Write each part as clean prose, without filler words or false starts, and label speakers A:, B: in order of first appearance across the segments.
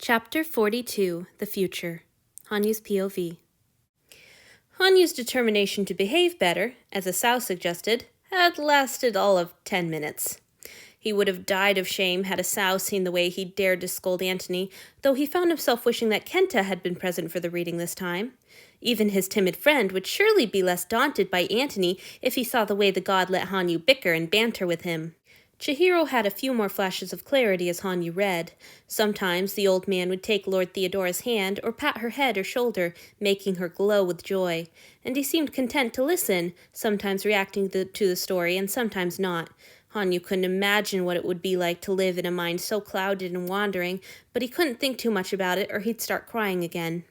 A: Chapter 42, The Future. Hanyu's POV. Hanyu's determination to behave better, as Asao suggested, had lasted all of 10 minutes. He would have died of shame had Asao seen the way he dared to scold Antony, though he found himself wishing that Kenta had been present for the reading this time. Even his timid friend would surely be less daunted by Antony if he saw the way the god let Hanyu bicker and banter with him. Chihiro had a few more flashes of clarity as Hanyu read. Sometimes the old man would take Lord Theodora's hand or pat her head or shoulder, making her glow with joy. And he seemed content to listen, sometimes reacting to the story and sometimes not. Hanyu couldn't imagine what it would be like to live in a mind so clouded and wandering, but he couldn't think too much about it or he'd start crying again.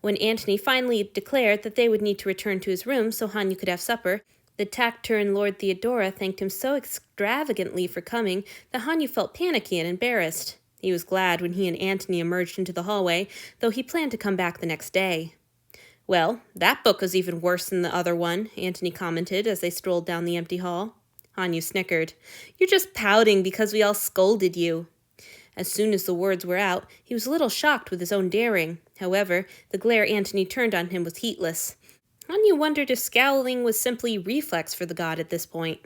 A: When Antony finally declared that they would need to return to his room so Hanyu could have supper, the taciturn Lord Theodora thanked him so extravagantly for coming that Hanyu felt panicky and embarrassed. He was glad when he and Antony emerged into the hallway, though he planned to come back the next day. "Well, that book was even worse than the other one," Antony commented as they strolled down the empty hall. Hanyu snickered. "You're just pouting because we all scolded you." As soon as the words were out, he was a little shocked with his own daring. However, the glare Antony turned on him was heatless. Hanyu wondered if scowling was simply reflex for the god at this point.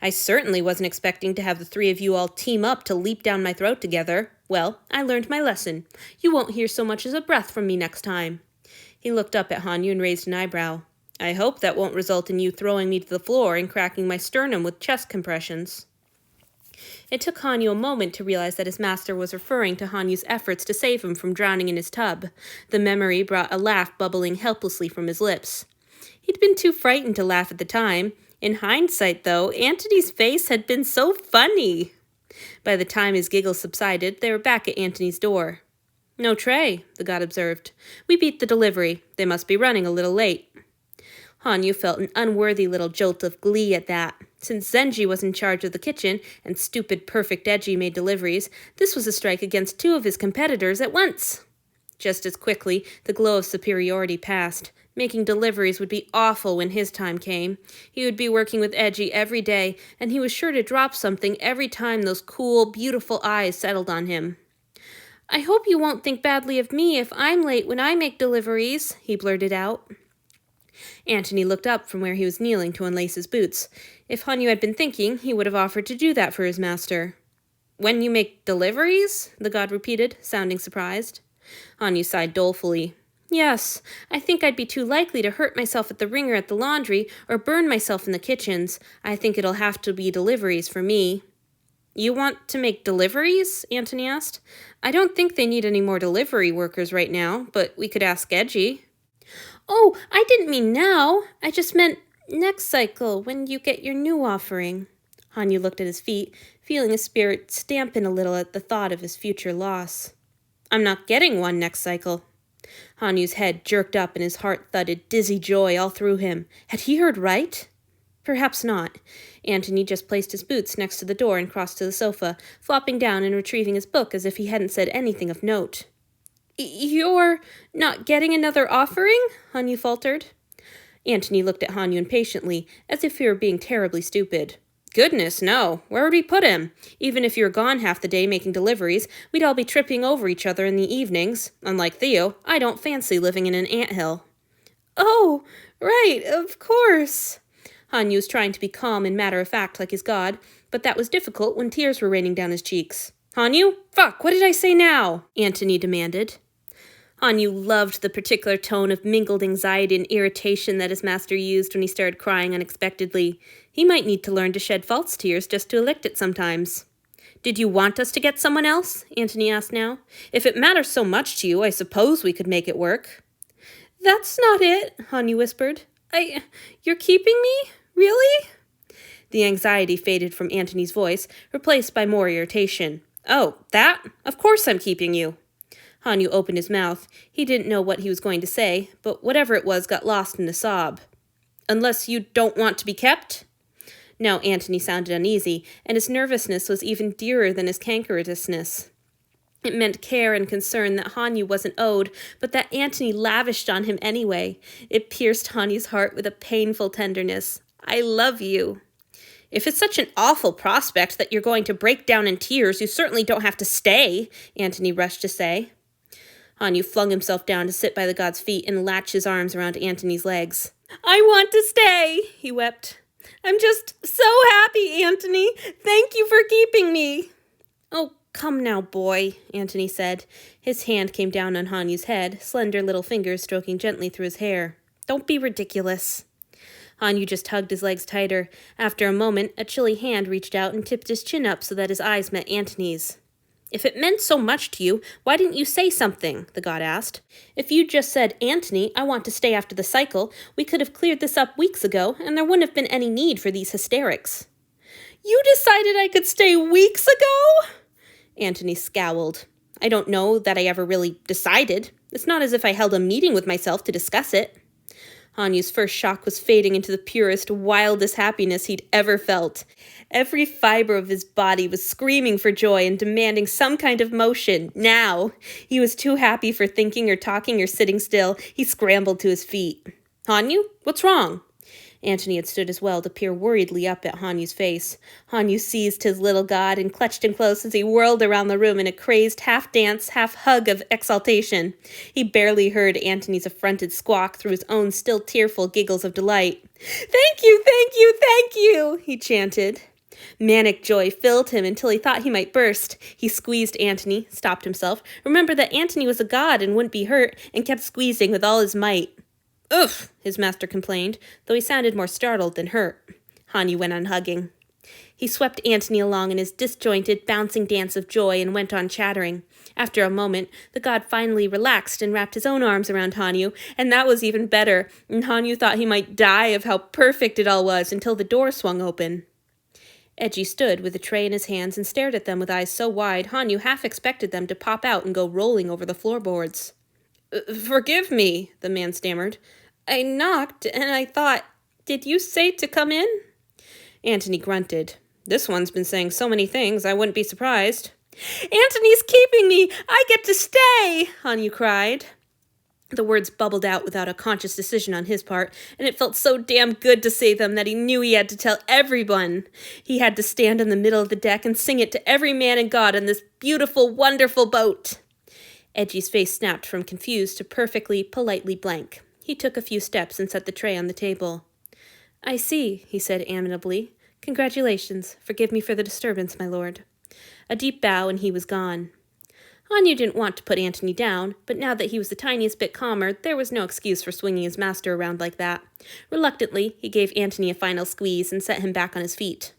A: "I certainly wasn't expecting to have the three of you all team up to leap down my throat together. Well, I learned my lesson. You won't hear so much as a breath from me next time." He looked up at Hanyu and raised an eyebrow. "I hope that won't result in you throwing me to the floor and cracking my sternum with chest compressions." It took Hanyu a moment to realize that his master was referring to Hanyu's efforts to save him from drowning in his tub. The memory brought a laugh bubbling helplessly from his lips. He'd been too frightened to laugh at the time. In hindsight, though, Antony's face had been so funny. By the time his giggles subsided, they were back at Antony's door. "No tray," the god observed. "We beat the delivery. They must be running a little late." Hanyu felt an unworthy little jolt of glee at that. Since Zenji was in charge of the kitchen and stupid Perfect Edgy made deliveries, this was a strike against two of his competitors at once. Just as quickly, the glow of superiority passed. Making deliveries would be awful when his time came. He would be working with Edgy every day, and he was sure to drop something every time those cool, beautiful eyes settled on him. "I hope you won't think badly of me if I'm late when I make deliveries," he blurted out. Antony looked up from where he was kneeling to unlace his boots. If Hanyu had been thinking, he would have offered to do that for his master. "When you make deliveries?" the god repeated, sounding surprised. Hanyu sighed dolefully. "Yes, I think I'd be too likely to hurt myself at the wringer at the laundry or burn myself in the kitchens. I think it'll have to be deliveries for me." "You want to make deliveries?" Antony asked. "I don't think they need any more delivery workers right now, but we could ask Edgy." "Oh, I didn't mean now. I just meant next cycle, when you get your new offering." Hanyu looked at his feet, feeling his spirit dampen a little at the thought of his future loss. "I'm not getting one next cycle." Hanyu's head jerked up and his heart thudded dizzy joy all through him. Had he heard right? Perhaps not. Antony just placed his boots next to the door and crossed to the sofa, flopping down and retrieving his book as if he hadn't said anything of note. "You're not getting another offering?" Hanyu faltered. Antony looked at Hanyu impatiently, as if he were being terribly stupid. "Goodness, no. Where would we put him? Even if you were gone half the day making deliveries, we'd all be tripping over each other in the evenings. Unlike Theo, I don't fancy living in an anthill." "Oh, right, of course." Hanyu was trying to be calm and matter-of-fact like his god, but that was difficult when tears were raining down his cheeks. "Hanyu? Fuck, what did I say now?" Antony demanded. Hanyu loved the particular tone of mingled anxiety and irritation that his master used when he started crying unexpectedly. He might need to learn to shed false tears just to elect it sometimes. "Did you want us to get someone else?" Antony asked now. "If it matters so much to you, I suppose we could make it work." "That's not it," Hanyu whispered. You're keeping me? Really?" The anxiety faded from Antony's voice, replaced by more irritation. "Oh, that? Of course I'm keeping you." Hanyu opened his mouth. He didn't know what he was going to say, but whatever it was got lost in a sob. "Unless you don't want to be kept?" Now Antony sounded uneasy, and his nervousness was even dearer than his cankerousness. It meant care and concern that Hanyu wasn't owed, but that Antony lavished on him anyway. It pierced Hanyu's heart with a painful tenderness. "I love you." If it's such an awful prospect that you're going to break down in tears, you certainly don't have to stay, Antony rushed to say. Hanyu flung himself down to sit by the god's feet and latched his arms around Antony's legs. I want to stay, he wept. I'm just so happy, Antony. Thank you for keeping me. Oh, come now, boy, Antony said. His hand came down on Hanyu's head, slender little fingers stroking gently through his hair. Don't be ridiculous. Hanyu just hugged his legs tighter. After a moment, a chilly hand reached out and tipped his chin up so that his eyes met Antony's. If it meant so much to you, why didn't you say something? The god asked. If you'd just said, Antony, I want to stay after the cycle, we could have cleared this up weeks ago, and there wouldn't have been any need for these hysterics. You decided I could stay weeks ago? Antony scowled. I don't know that I ever really decided. It's not as if I held a meeting with myself to discuss it. Hanyu's first shock was fading into the purest, wildest happiness he'd ever felt. Every fiber of his body was screaming for joy and demanding some kind of motion, now. He was too happy for thinking or talking or sitting still. He scrambled to his feet. Hanyu, what's wrong? Antony had stood as well to peer worriedly up at Hanyu's face. Hanyu seized his little god and clutched him close as he whirled around the room in a crazed half-dance, half-hug of exaltation. He barely heard Antony's affronted squawk through his own still tearful giggles of delight. Thank you, thank you, thank you, he chanted. Manic joy filled him until he thought he might burst. He squeezed Antony, stopped himself, remembered that Antony was a god and wouldn't be hurt, and kept squeezing with all his might. Oof, his master complained, though he sounded more startled than hurt. Hanyu went on hugging. He swept Antony along in his disjointed, bouncing dance of joy and went on chattering. After a moment, the god finally relaxed and wrapped his own arms around Hanyu, and that was even better, and Hanyu thought he might die of how perfect it all was until the door swung open. Edgy stood with a tray in his hands and stared at them with eyes so wide Hanyu half expected them to pop out and go rolling over the floorboards. Forgive me, the man stammered. I knocked, and I thought, did you say to come in? Antony grunted. This one's been saying so many things, I wouldn't be surprised. Antony's keeping me! I get to stay! Hanyu cried. The words bubbled out without a conscious decision on his part, and it felt so damn good to say them that he knew he had to tell everyone. He had to stand in the middle of the deck and sing it to every man and god on this beautiful, wonderful boat. Edgy's face snapped from confused to perfectly, politely blank. He took a few steps and set the tray on the table. I see, he said amiably. Congratulations. Forgive me for the disturbance, my lord. A deep bow, and he was gone. Hanyu didn't want to put Antony down, but now that he was the tiniest bit calmer, there was no excuse for swinging his master around like that. Reluctantly, he gave Antony a final squeeze and set him back on his feet.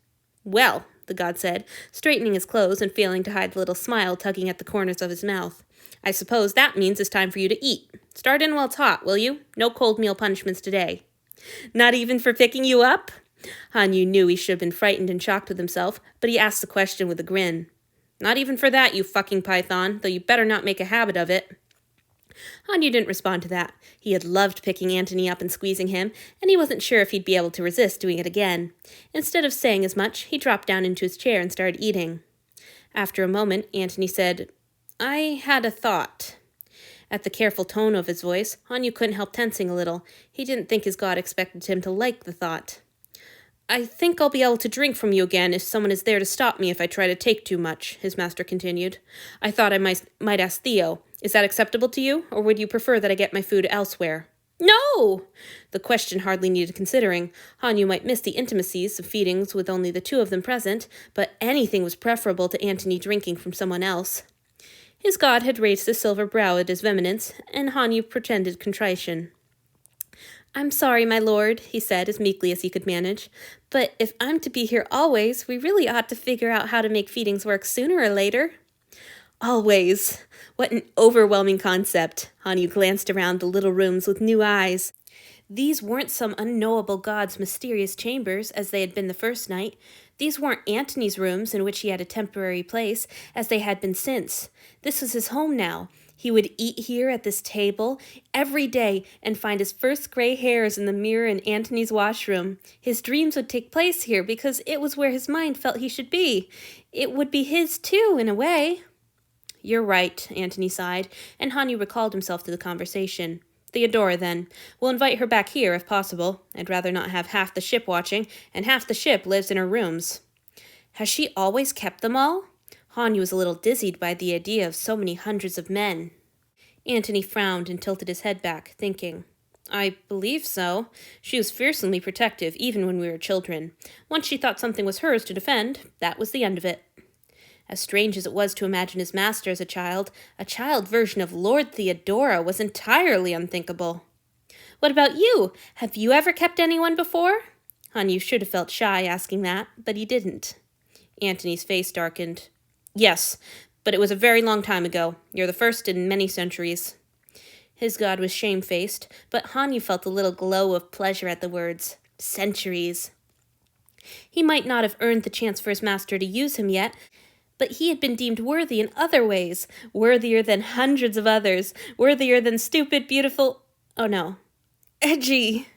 A: Well, the god said, straightening his clothes and failing to hide the little smile tugging at the corners of his mouth. I suppose that means it's time for you to eat. Start in while it's hot, will you? No cold meal punishments today. Not even for picking you up? Hanyu knew he should have been frightened and shocked with himself, but he asked the question with a grin. Not even for that, you fucking python, though you better not make a habit of it. Hanyu didn't respond to that. He had loved picking Antony up and squeezing him, and he wasn't sure if he'd be able to resist doing it again. Instead of saying as much, he dropped down into his chair and started eating. After a moment, Antony said, I had a thought. At the careful tone of his voice, Hanyu couldn't help tensing a little. He didn't think his god expected him to like the thought. I think I'll be able to drink from you again if someone is there to stop me if I try to take too much, his master continued. I thought I might ask Theo. Is that acceptable to you, or would you prefer that I get my food elsewhere? No! The question hardly needed considering. Hanyu might miss the intimacies of feedings with only the two of them present, but anything was preferable to Antony drinking from someone else. His god had raised his silver brow at his vehemence, and Hanyu pretended contrition. I'm sorry, my lord, he said as meekly as he could manage, but if I'm to be here always, we really ought to figure out how to make feedings work sooner or later. Always. What an overwhelming concept. Hanyu glanced around the little rooms with new eyes. These weren't some unknowable god's mysterious chambers, as they had been the first night. These weren't Antony's rooms in which he had a temporary place, as they had been since. This was his home now. He would eat here at this table every day and find his first gray hairs in the mirror in Antony's washroom. His dreams would take place here because it was where his mind felt he should be. It would be his, too, in a way. You're right, Antony sighed, and Hanyu recalled himself to the conversation. Theodora, then. We'll invite her back here, if possible. I'd rather not have half the ship watching, and half the ship lives in her rooms." "Has she always kept them all?" Hanyu was a little dizzied by the idea of so many hundreds of men. Antony frowned and tilted his head back, thinking. "I believe so. She was fearsomely protective, even when we were children. Once she thought something was hers to defend, that was the end of it." As strange as it was to imagine his master as a child version of Lord Theodora was entirely unthinkable. "What about you? Have you ever kept anyone before?" Hanyu should have felt shy asking that, but he didn't. Antony's face darkened. "Yes, but it was a very long time ago. You're the first in many centuries." His god was shamefaced, but Hanyu felt a little glow of pleasure at the words, centuries. He might not have earned the chance for his master to use him yet, but he had been deemed worthy in other ways, worthier than hundreds of others, worthier than stupid, beautiful, oh no, edgy.